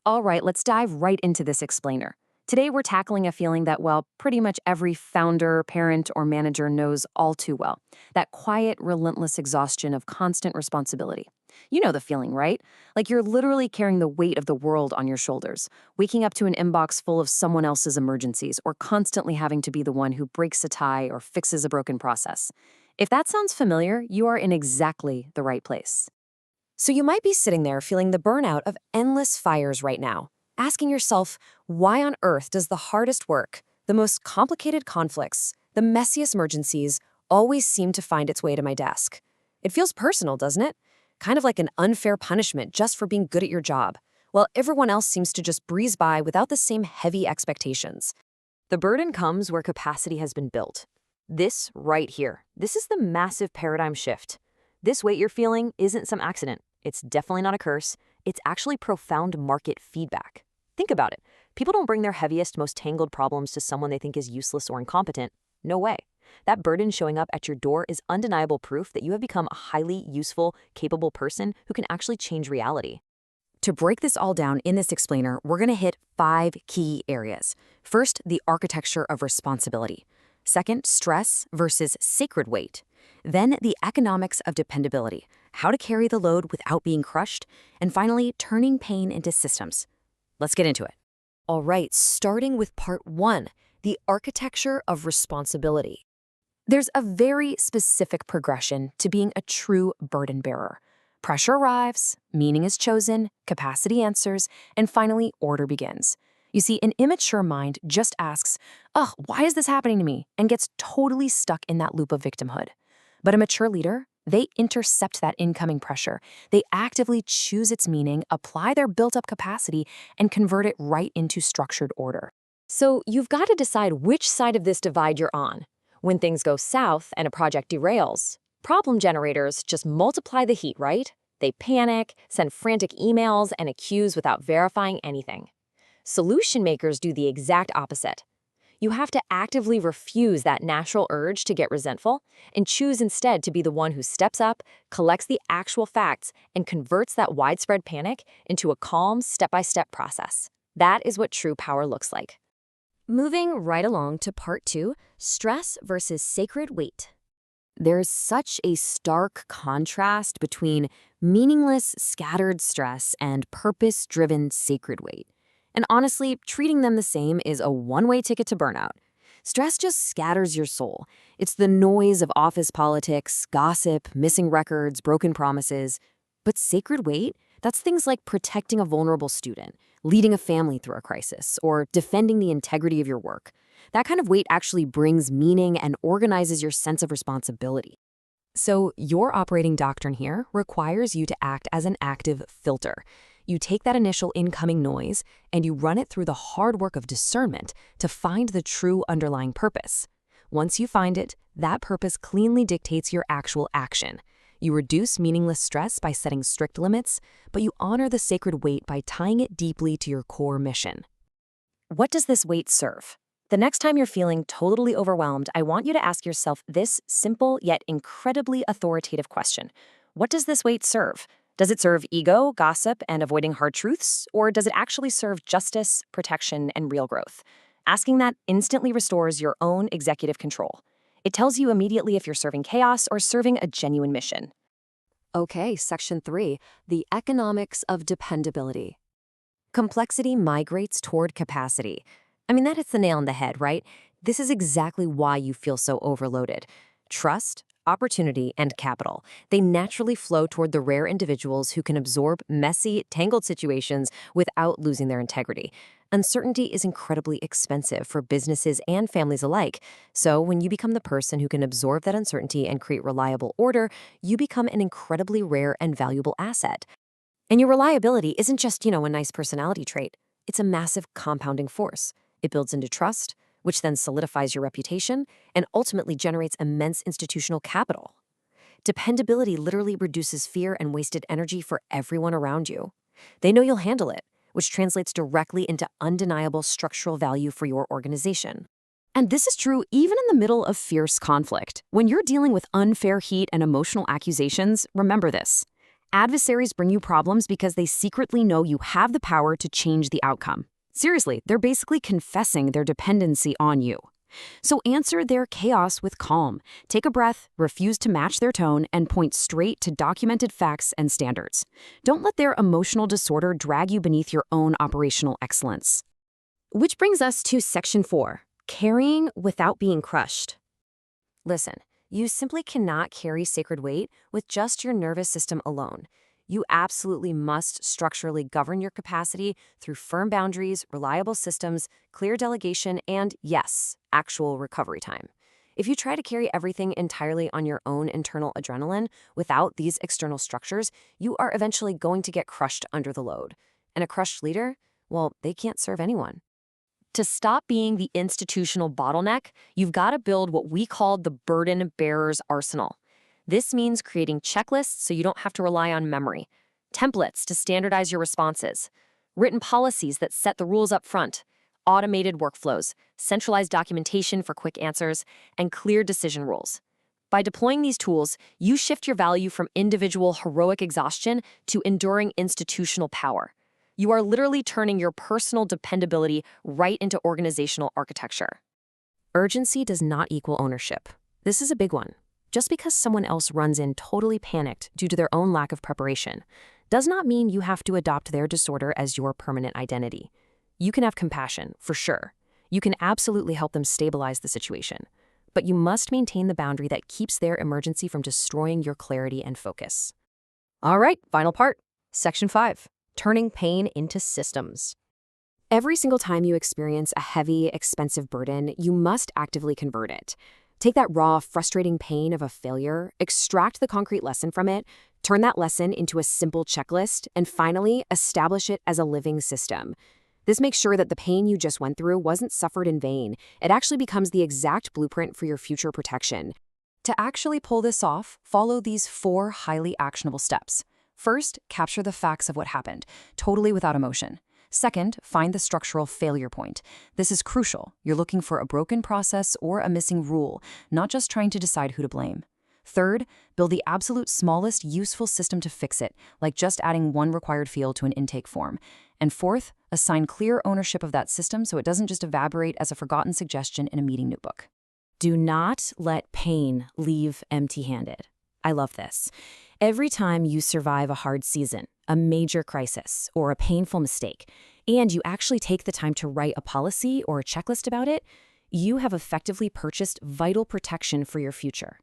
All right, let's dive right into this explainer. Today, we're tackling a feeling that, well, pretty much every founder, parent, or manager knows all too well, that quiet, relentless exhaustion of constant responsibility. You know the feeling, right? Like you're literally carrying the weight of the world on your shoulders, waking up to an inbox full of someone else's emergencies, or constantly having to be the one who breaks a tie or fixes a broken process. If that sounds familiar, you are in exactly the right place. So you might be sitting there feeling the burnout of endless fires right now, asking yourself, why on earth does the hardest work, the most complicated conflicts, the messiest emergencies always seem to find its way to my desk? It feels personal, doesn't it? Kind of like an unfair punishment just for being good at your job, while everyone else seems to just breeze by without the same heavy expectations. The burden comes where capacity has been built. This right here, this is the massive paradigm shift. This weight you're feeling isn't some accident. It's definitely not a curse. It's actually profound market feedback. Think about it. People don't bring their heaviest, most tangled problems to someone they think is useless or incompetent. No way. That burden showing up at your door is undeniable proof that you have become a highly useful, capable person who can actually change reality. To break this all down in this explainer, we're going to hit 5 key areas. First, the architecture of responsibility. Second, stress versus sacred weight. Then, the economics of dependability, how to carry the load without being crushed. And finally, turning pain into systems. Let's get into it. All right, starting with part 1, the architecture of responsibility. There's a very specific progression to being a true burden bearer. Pressure arrives, meaning is chosen, capacity answers, and finally, order begins. You see, an immature mind just asks, "Ugh, why is this happening to me?" and gets totally stuck in that loop of victimhood. But a mature leader, they intercept that incoming pressure. They actively choose its meaning, apply their built-up capacity, and convert it right into structured order. So you've got to decide which side of this divide you're on. When things go south and a project derails, problem generators just multiply the heat, right? They panic, send frantic emails, and accuse without verifying anything. Solution makers do the exact opposite. You have to actively refuse that natural urge to get resentful and choose instead to be the one who steps up, collects the actual facts, and converts that widespread panic into a calm, step-by-step process. That is what true power looks like. Moving right along to part 2, stress versus sacred weight. There's such a stark contrast between meaningless, scattered stress and purpose-driven sacred weight. And honestly, treating them the same is a one-way ticket to burnout. Stress just scatters your soul. It's the noise of office politics, gossip, missing records, broken promises. But sacred weight, that's things like protecting a vulnerable student, leading a family through a crisis, or defending the integrity of your work. That kind of weight actually brings meaning and organizes your sense of responsibility. So your operating doctrine here requires you to act as an active filter. You take that initial incoming noise and you run it through the hard work of discernment to find the true underlying purpose. Once you find it, that purpose cleanly dictates your actual action. You reduce meaningless stress by setting strict limits, but you honor the sacred weight by tying it deeply to your core mission. What does this weight serve? The next time you're feeling totally overwhelmed, I want you to ask yourself this simple yet incredibly authoritative question. What does this weight serve? Does it serve ego, gossip, and avoiding hard truths? Or does it actually serve justice, protection, and real growth? Asking that instantly restores your own executive control. It tells you immediately if you're serving chaos or serving a genuine mission. Okay, section 3, the economics of dependability. Complexity migrates toward capacity. I mean, that hits the nail on the head, right? This is exactly why you feel so overloaded. Trust, opportunity, and capital. They naturally flow toward the rare individuals who can absorb messy, tangled situations without losing their integrity. Uncertainty is incredibly expensive for businesses and families alike. So when you become the person who can absorb that uncertainty and create reliable order, you become an incredibly rare and valuable asset. And your reliability isn't just, a nice personality trait. It's a massive compounding force. It builds into trust, which then solidifies your reputation and ultimately generates immense institutional capital. Dependability literally reduces fear and wasted energy for everyone around you. They know you'll handle it, which translates directly into undeniable structural value for your organization. And this is true even in the middle of fierce conflict. When you're dealing with unfair heat and emotional accusations, remember this. Adversaries bring you problems because they secretly know you have the power to change the outcome. Seriously, they're basically confessing their dependency on you. So answer their chaos with calm. Take a breath, refuse to match their tone, and point straight to documented facts and standards. Don't let their emotional disorder drag you beneath your own operational excellence. Which brings us to Section 4, carrying without being crushed. Listen, you simply cannot carry sacred weight with just your nervous system alone. You absolutely must structurally govern your capacity through firm boundaries, reliable systems, clear delegation, and, yes, actual recovery time. If you try to carry everything entirely on your own internal adrenaline without these external structures, you are eventually going to get crushed under the load. And a crushed leader, well, they can't serve anyone. To stop being the institutional bottleneck, you've got to build what we call the burden bearer's arsenal. This means creating checklists so you don't have to rely on memory, templates to standardize your responses, written policies that set the rules up front, automated workflows, centralized documentation for quick answers, and clear decision rules. By deploying these tools, you shift your value from individual heroic exhaustion to enduring institutional power. You are literally turning your personal dependability right into organizational architecture. Urgency does not equal ownership. This is a big one. Just because someone else runs in totally panicked due to their own lack of preparation does not mean you have to adopt their disorder as your permanent identity. You can have compassion, for sure. You can absolutely help them stabilize the situation. But you must maintain the boundary that keeps their emergency from destroying your clarity and focus. All right, final part. Section 5, turning pain into systems. Every single time you experience a heavy, expensive burden, you must actively convert it. Take that raw, frustrating pain of a failure, extract the concrete lesson from it, turn that lesson into a simple checklist, and finally, establish it as a living system. This makes sure that the pain you just went through wasn't suffered in vain. It actually becomes the exact blueprint for your future protection. To actually pull this off, follow these 4 highly actionable steps. First, capture the facts of what happened, totally without emotion. Second, find the structural failure point. This is crucial. You're looking for a broken process or a missing rule, not just trying to decide who to blame. Third, build the absolute smallest useful system to fix it, like just adding one required field to an intake form. And fourth, assign clear ownership of that system so it doesn't just evaporate as a forgotten suggestion in a meeting notebook. Do not let pain leave empty-handed. I love this. Every time you survive a hard season, a major crisis, or a painful mistake, and you actually take the time to write a policy or a checklist about it, you have effectively purchased vital protection for your future.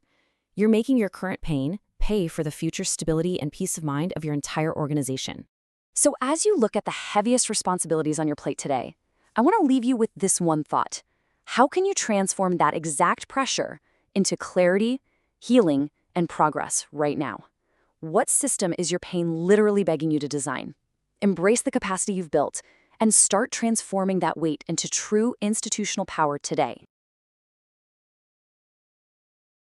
You're making your current pain pay for the future stability and peace of mind of your entire organization. So as you look at the heaviest responsibilities on your plate today, I want to leave you with this one thought. How can you transform that exact pressure into clarity, healing, and progress right now? What system is your pain literally begging you to design? Embrace the capacity you've built and start transforming that weight into true institutional power today.